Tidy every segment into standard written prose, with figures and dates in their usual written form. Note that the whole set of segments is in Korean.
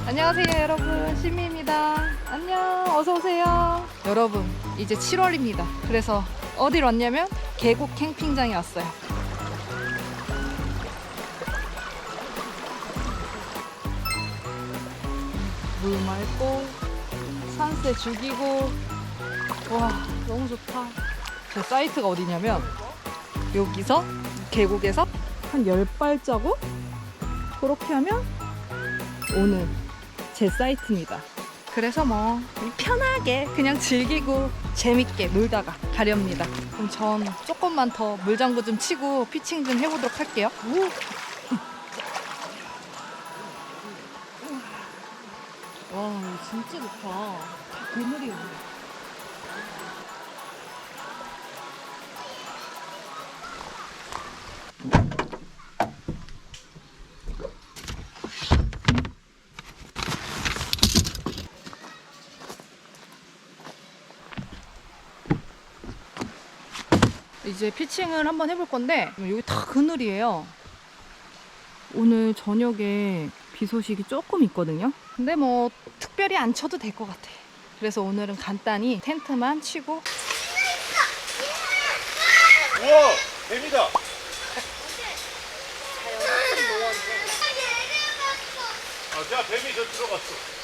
안녕하세요 여러분, 신미입니다. 안녕, 어서오세요. 여러분, 이제 7월입니다 그래서 어디로 왔냐면 계곡 캠핑장에 왔어요. 물 맑고 산세 죽이고, 와 너무 좋다. 제 사이트가 어디냐면 여기서 계곡에서 한 10발자국 그렇게 하면 오늘 제 사이트입니다. 그래서 뭐 편하게 그냥 즐기고 재밌게 놀다가 가렵니다. 그럼 전 조금만 더 물장구 좀 치고 피칭 좀 해보도록 할게요. 와 이거 진짜 좋다. 그물이 이제 피칭을 한번 해볼 건데 여기 다 그늘이에요. 오늘 저녁에 비 소식이 조금 있거든요. 근데 뭐 특별히 안 쳐도 될 것 같아. 그래서 오늘은 간단히 텐트만 치고. 우와! 뱀이다! 야, 뱀이 저 들어갔어.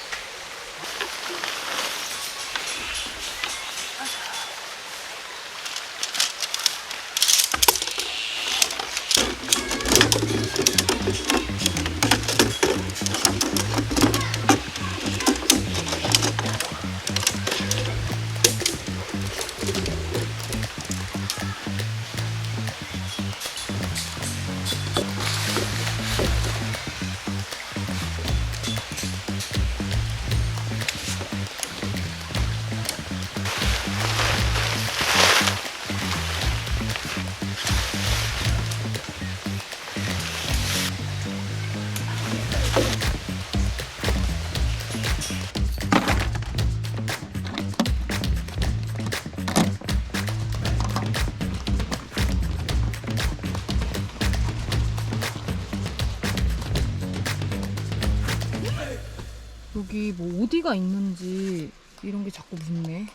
여기 뭐 어디가 있는지 이런 게 자꾸 묻네.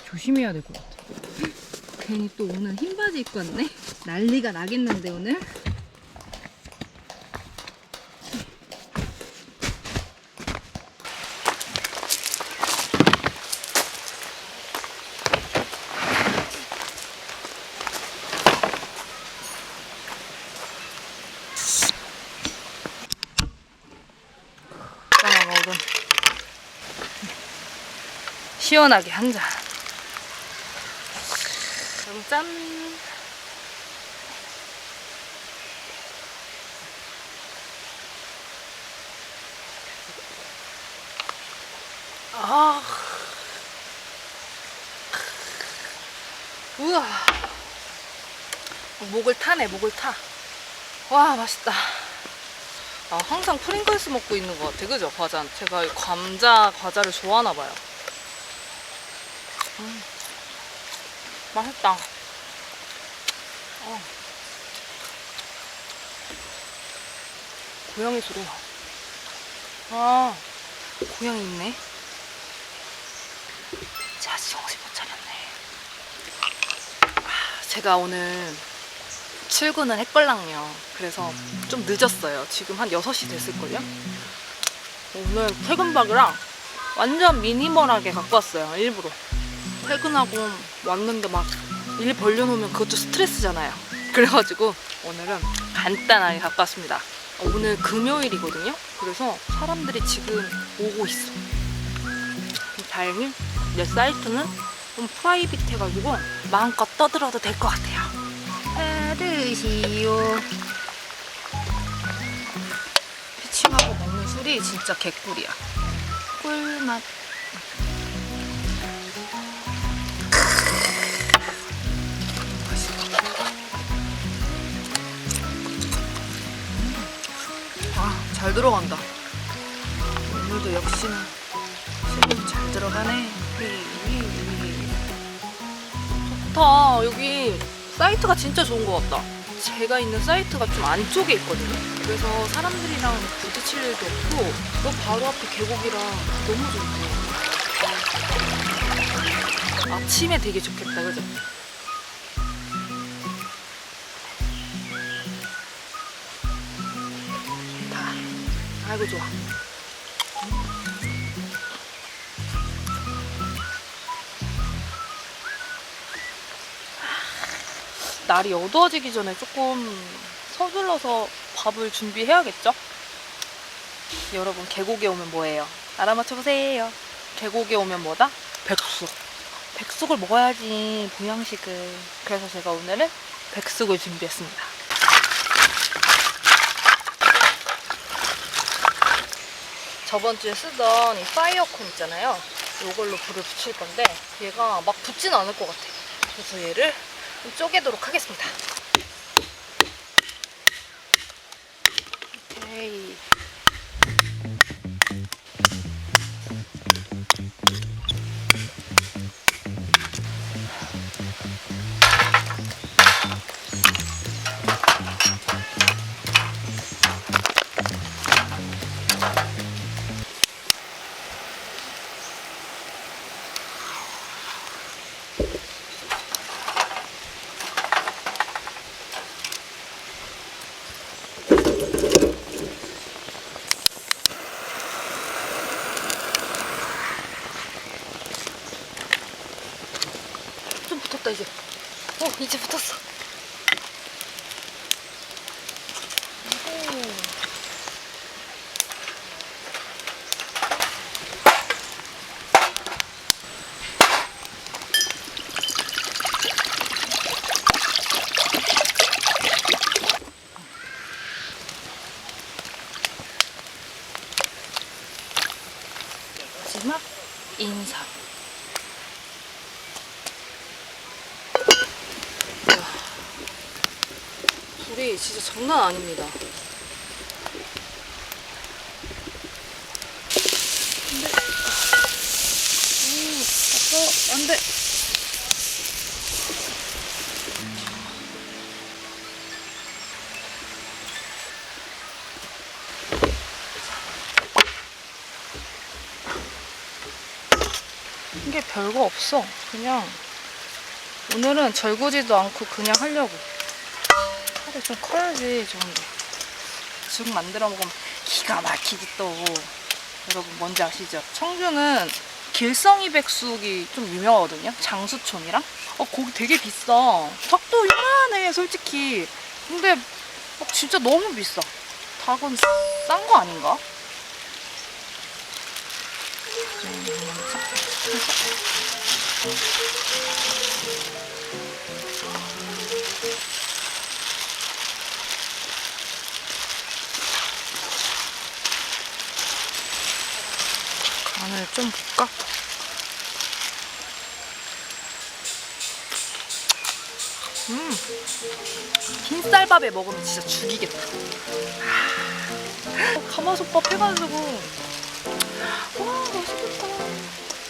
조심해야 될 것 같아. 괜히 또 오늘 흰 바지 입고 왔네. 난리가 나겠는데 오늘. 시원하게 한 잔. 그럼 짠. 아. 우와. 목을 타네, 목을 타. 와, 맛있다. 아, 항상 프링글스 먹고 있는 것 같아, 그죠? 과자. 제가 감자 과자를 좋아하나 봐요. 맛있다. 고양이 소리. 아, 고양이 있네. 자, 정신 못 차렸네. 제가 오늘 출근을 했걸랑요. 그래서 좀 늦었어요. 지금 한 6시 됐을걸요? 오늘 퇴근박이랑 완전 미니멀하게 갖고 왔어요. 일부러. 퇴근하고 왔는데 막 일 벌려놓으면 그것도 스트레스잖아요. 그래가지고 오늘은 간단하게 갖고 왔습니다. 오늘 금요일이거든요. 그래서 사람들이 지금 오고 있어. 다행히 내 사이트는 좀 프라이빗해가지고 마음껏 떠들어도 될 것 같아요. 받으시오. 피칭하고 먹는 술이 진짜 개꿀이야. 꿀맛. 잘 들어간다. 오늘도 역시나 잘 들어가네. 좋다. 여기 사이트가 진짜 좋은 것 같다. 제가 있는 사이트가 좀 안쪽에 있거든요. 그래서 사람들이랑 부딪힐 일도 없고 너 바로 앞에 계곡이랑 너무 좋고 아침에 되게 좋겠다. 그죠? 좋다. 아이고 좋아. 날이 어두워지기 전에 조금 서둘러서 밥을 준비해야겠죠? 여러분, 계곡에 오면 뭐예요? 알아맞혀보세요. 계곡에 오면 뭐다? 백숙. 백숙을 먹어야지, 보양식을. 그래서 제가 오늘은 백숙을 준비했습니다. 저번 주에 쓰던 이 파이어콘 있잖아요. 이걸로 불을 붙일 건데 얘가 막 붙진 않을 것 같아요. 그래서 얘를 좀 쪼개도록 하겠습니다. 오케이. 좀 붙었다 이제. 이제 붙었어. 마지막 인사. 불이 진짜 장난 아닙니다. 안 돼. 이게 별거 없어. 그냥 오늘은 절구지도 않고 그냥 하려고. 살이 좀 커야지 좋은데. 죽 만들어 먹으면 기가 막히지 또. 여러분 뭔지 아시죠? 청주는 길성이 백숙이 좀 유명하거든요. 장수촌이랑. 거기 되게 비싸. 닭도 이만해 솔직히. 근데 진짜 너무 비싸. 닭은 싼 거 아닌가? 간을 좀 볼까? 흰쌀밥에 먹으면 진짜 죽이겠다. 가마솥밥 해가지고. 와, 맛있겠다.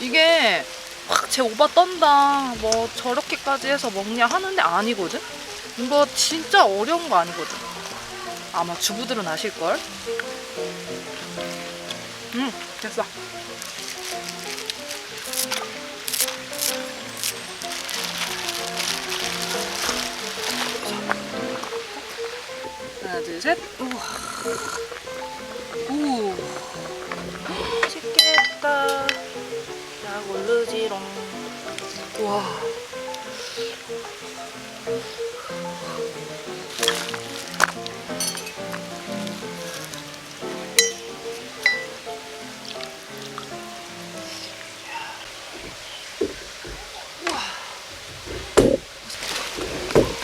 이게 확 제 오바 떤다, 뭐 저렇게까지 해서 먹냐 하는데 아니거든? 이거 진짜 어려운 거 아니거든. 아마 주부들은 아실걸? 됐어. 하나, 둘, 셋. 우와. 오. 맛있겠다. 약 오르지롱. 와.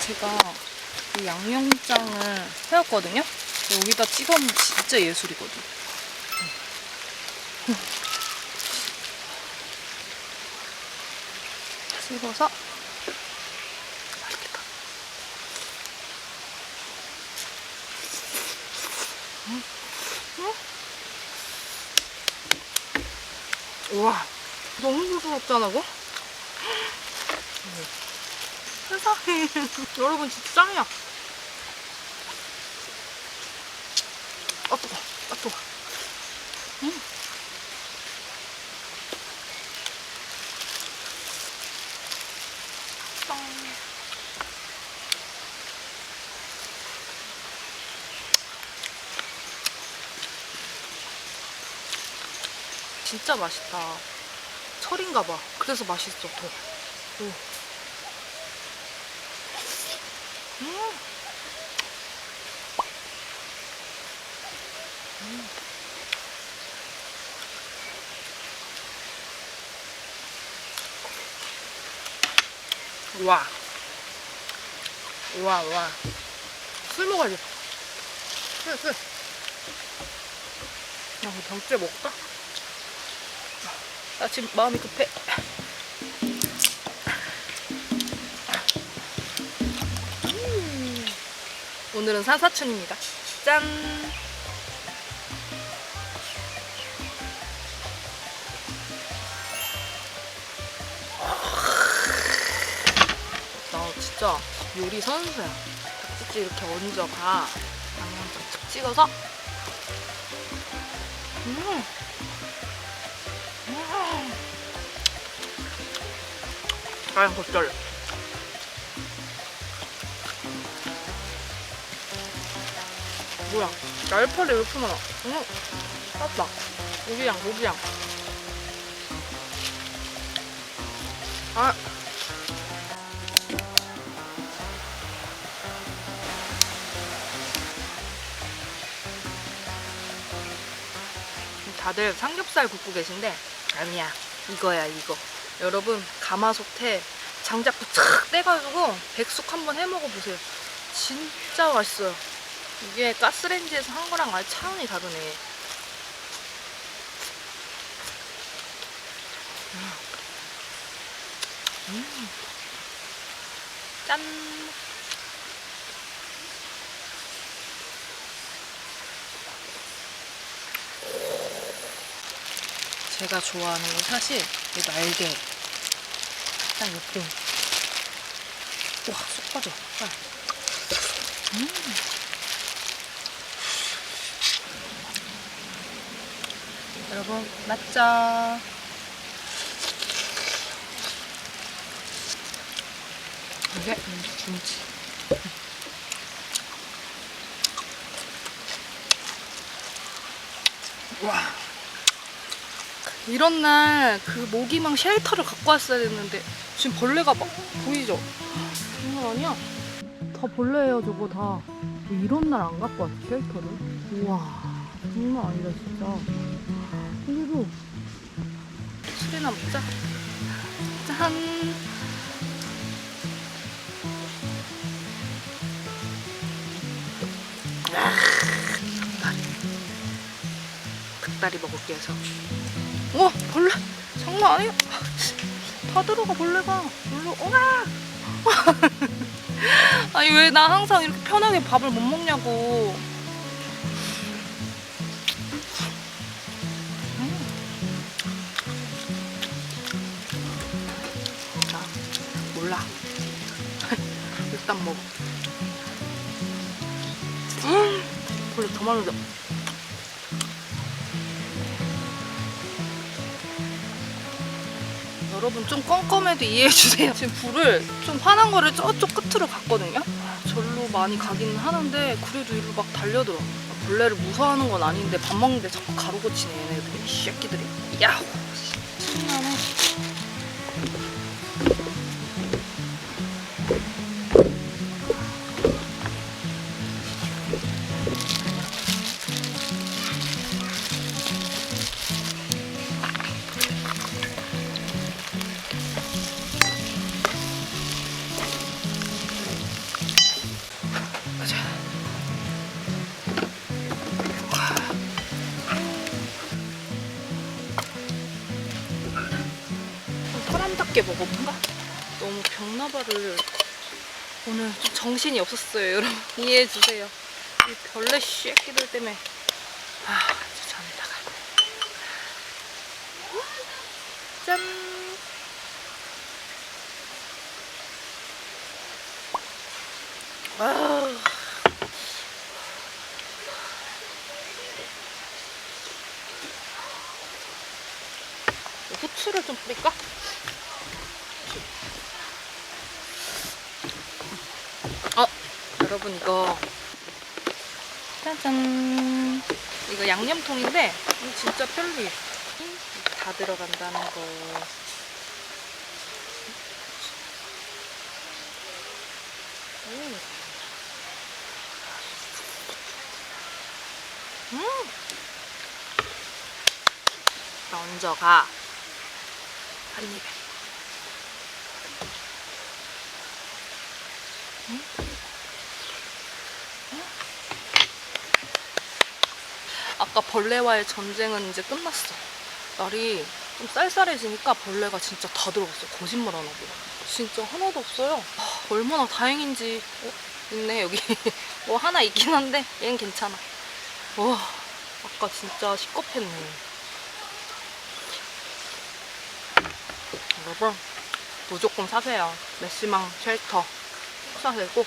제가 이 양념장을 해왔거든요. 여기다 찍어 먹으면 진짜 예술이거든. 찍어서 맛있겠다. 우와, 너무 부드럽잖아, 이거? 세상에. 여러분, 진짜 짱이야. 아, 뜨거. 아, 뜨거. 짱. 진짜 맛있다. 철인가 봐. 그래서 맛있어, 더. 오. 와. 와, 와. 술 먹어야지. 술. 야, 우리 병째 먹을까? 나 지금 마음이 급해. 오늘은 산사춘입니다. 짠! 나 진짜 요리 선수야. 닭꼬치 이렇게 얹어가. 양념 쫙쫙 찍어서. 과연 겉절. 뭐야? 날파리 왜 이렇게 많아? 땄다. 고기양. 아. 다들 삼겹살 굽고 계신데 아니야. 이거야, 이거. 여러분, 가마솥에 장작도 착 떼가지고 백숙 한번 해 먹어보세요. 진짜 맛있어요. 이게 가스레인지에서 한 거랑 아예 차원이 다르네. 짠! 제가 좋아하는 건 사실 이 날개. 딱 느낌. 와, 쏙 빠져. 여러분, 맛있죠? 이게 김치. 와. 이런 날 그 모기망 쉘터를 갖고 왔어야 됐는데 지금 벌레가 막 보이죠? 장난 아니야? 다 벌레예요, 저거 다. 왜 이런 날 안 갖고 왔어, 쉘터를? 우와, 장난 아니다, 진짜. 여기도 술이나 먹자. 짠! 닭다리 먹을게요, 저. 우와, 벌레! 장난 아니야? 다 들어가, 벌레가. 물로, 우와! 아니, 왜 나 항상 이렇게 편하게 밥을 못 먹냐고. 자, 몰라. 일단 먹어. 벌레 더 많은데. 여러분, 좀 껌껌해도 이해해주세요. 지금 불을 좀 환한 거를 저쪽 끝으로 갔거든요. 절로 많이 가기는 하는데 그래도 이리로 막 달려들어. 벌레를 무서워하는 건 아닌데 밥 먹는데 자꾸 가루 고치네, 얘네들이. 이 새끼들이. 야호! 신나네. 사람답게 먹어본가? 너무 병나발을 오늘 좀 정신이 없었어요, 여러분. 이해해주세요. 이 벌레 새끼들 때문에. 아, 잠에다가. 짠! 아. 후추를 좀 뿌릴까? 여러분 이거 짜잔, 이거 양념통인데 이거 진짜 편리해. 다 들어간다는 거. 얹어가 한 입에. 아까 벌레와의 전쟁은 이제 끝났어. 날이 좀 쌀쌀해지니까 벌레가 진짜 다 들어갔어. 거짓말 안 하고. 진짜 하나도 없어요. 얼마나 다행인지. 있네 여기. 뭐 하나 있긴 한데 얘는 괜찮아. 와, 아까 진짜 시겁했네. 여러분 무조건 사세요. 메시망 쉘터 사되고.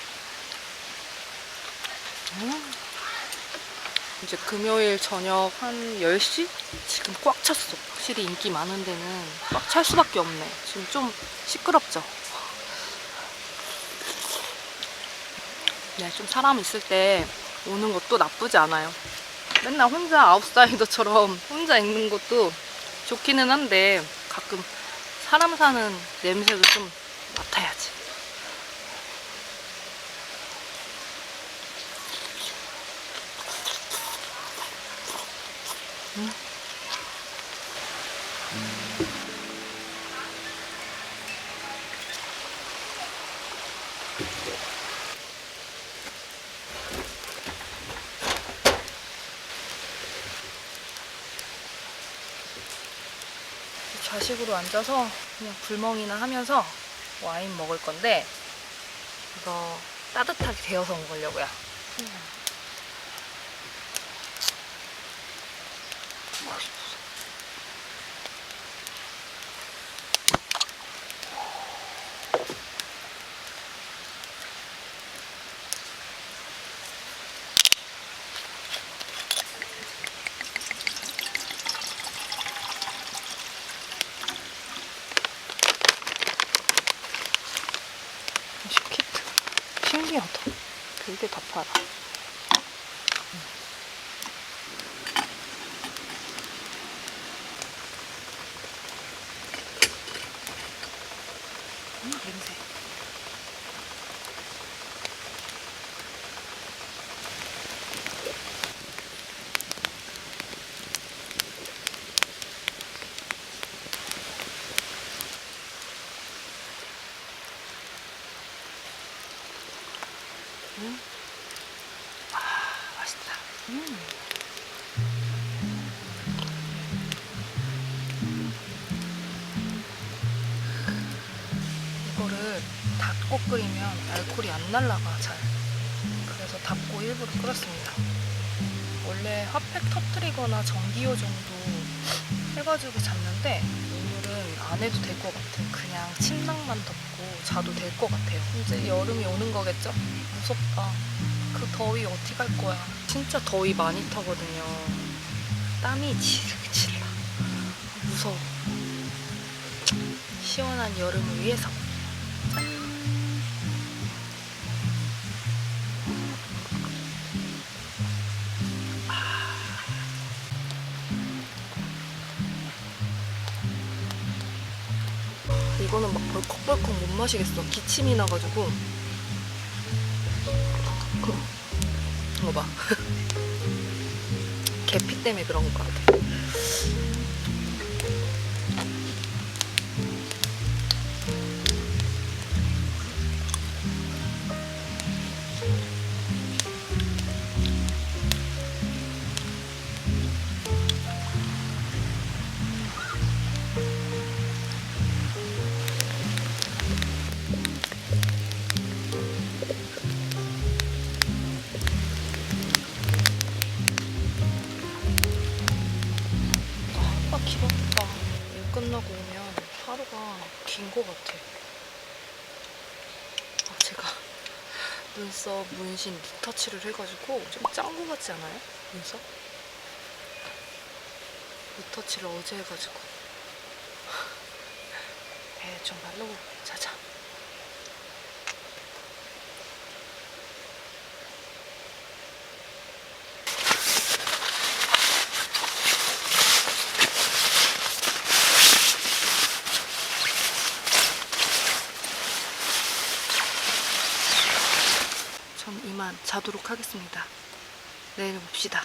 이제 금요일 저녁 한 10시? 지금 꽉 찼어. 확실히 인기 많은 데는 꽉 찰 수밖에 없네. 지금 좀 시끄럽죠? 네, 좀 사람 있을 때 오는 것도 나쁘지 않아요. 맨날 혼자 아웃사이더처럼 혼자 있는 것도 좋기는 한데 가끔 사람 사는 냄새도 좀 맡아야지. 좌식으로 앉아서 그냥 불멍이나 하면서 와인 먹을 건데 이거 따뜻하게 데워서 먹으려고요. 맛있어. 신기하다. 되게 다 팔아. 냄새. 맛있다. 이거를 닫고 끓이면 알코올이 안 날라가 잘. 그래서 닫고 일부러 끓였습니다. 원래 핫팩 터뜨리거나 전기요 정도 해가지고 잤는데 오늘은 안 해도 될 것 같아요. 그냥 침낭만 덮고 자도 될 것 같아요. 이제 여름이 오는 거겠죠? 무섭다. 그 더위 어떻게 갈 거야. 진짜 더위 많이 타거든요. 땀이 지르지르 나. 무서워. 시원한 여름을 위해서. 이거는 막 벌컥벌컥 못 마시겠어. 기침이 나가지고. 이거 봐. 계피 때문에 그런 것 같아. 길었다. 끝나고 오면 하루가 긴 것 같아. 제가 눈썹 문신 리터치를 해가지고 좀 짠 것 같지 않아요? 눈썹? 리터치를 어제 해가지고 좀 바르고 자자. 전 이만 자도록 하겠습니다. 내일 봅시다.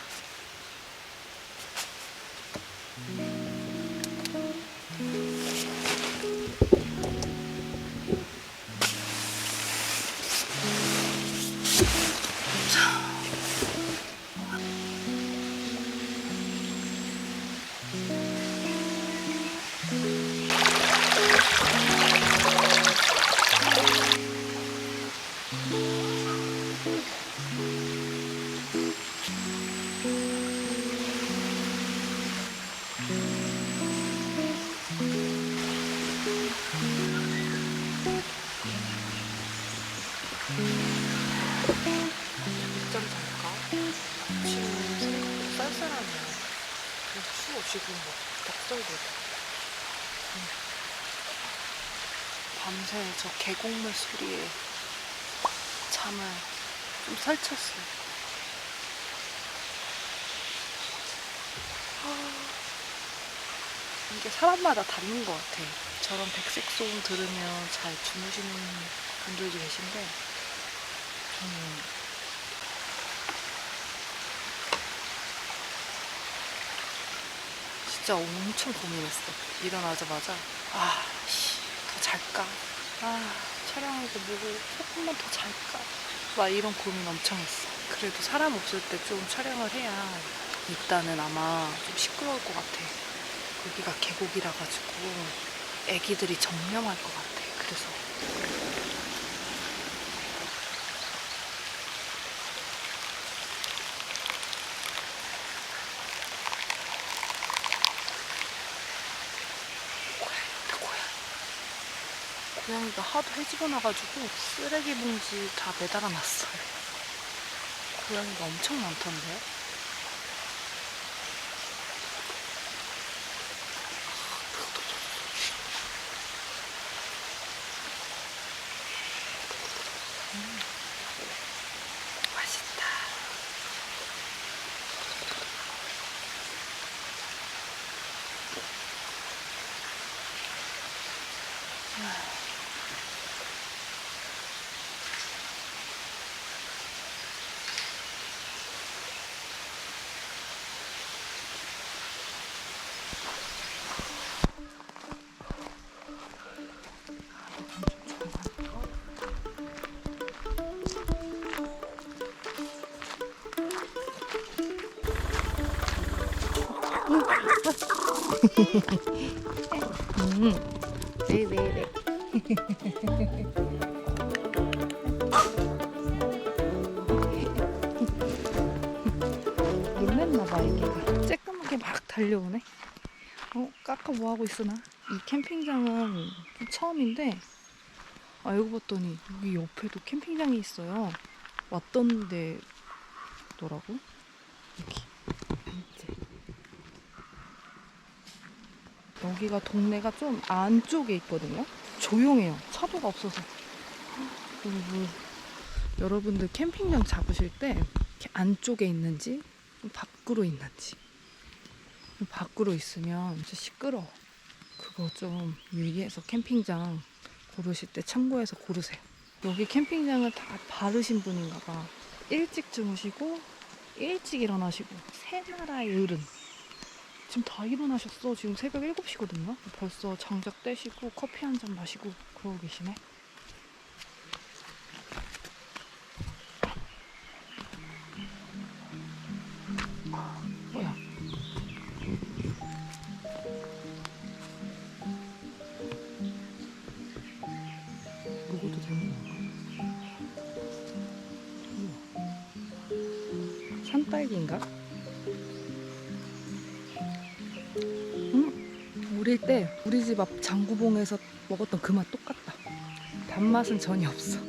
밑자리 잠까? 지금 생각보다 쌀쌀하네요. 추워 지금 막 닭살거려. 밤새 저 계곡물 소리에 잠을 좀 설쳤어요. 이게 사람마다 다른 것 같아. 저런 백색 소음 들으면 잘 주무시는 분들도 계신데 저는 진짜 엄청 고민했어. 일어나자마자 더 잘까? 촬영하고 뭐고 조금만 더 잘까? 막 이런 고민 엄청 했어. 그래도 사람 없을 때 좀 촬영을 해야 일단은 아마 좀 시끄러울 것 같아. 여기가 계곡이라 가지고 애기들이 정령할 것 같아. 그래서 고양이가 하도 헤집어놔가지고 쓰레기 봉지 다 매달아 놨어요. 고양이가 엄청 많던데요? 맛있다. 네네네. 놀랬나봐 애기가. 쬐끄맣게 막 달려오네. 까까 뭐하고 있으나? 이 캠핑장은 좀 처음인데 알고 봤더니 여기 옆에도 캠핑장이 있어요. 왔던 데더라고. 여기 이제 여기가 동네가 좀 안쪽에 있거든요. 조용해요. 차도가 없어서. 그리고 여러분들 캠핑장 잡으실 때 이렇게 안쪽에 있는지 밖으로 있는지, 밖으로 있으면 진짜 시끄러워. 그거 좀 유의해서 캠핑장 고르실 때 참고해서 고르세요. 여기 캠핑장을 다 바르신 분인가 봐. 일찍 주무시고 일찍 일어나시고 세 나라의 어른 지금 다 일어나셨어. 지금 새벽 7시거든요. 벌써 장작 떼시고 커피 한 잔 마시고 그러고 계시네. 뭐야? 먹어도 되는 건가? 산딸기인가? 어릴 때 우리 집 앞 장구봉에서 먹었던 그 맛 똑같다. 단맛은 전혀 없어.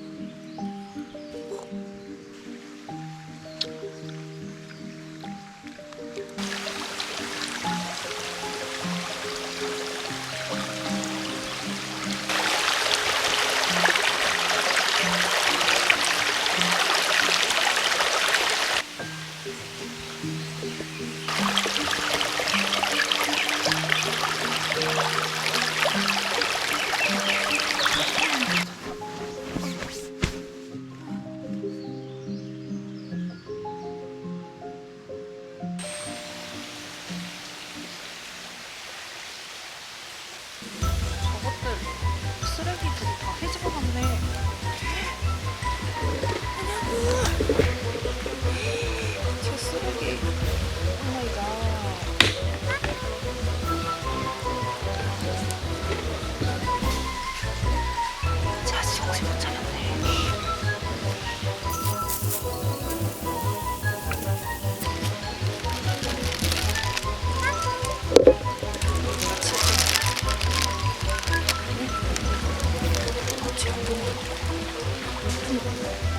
저것들 쓰레기들이 다 해지고 갔네. 뭐냐고! 저 쓰레기. 오마이갓. 자식 정신 못 차렸네. 같이 안 보는 거.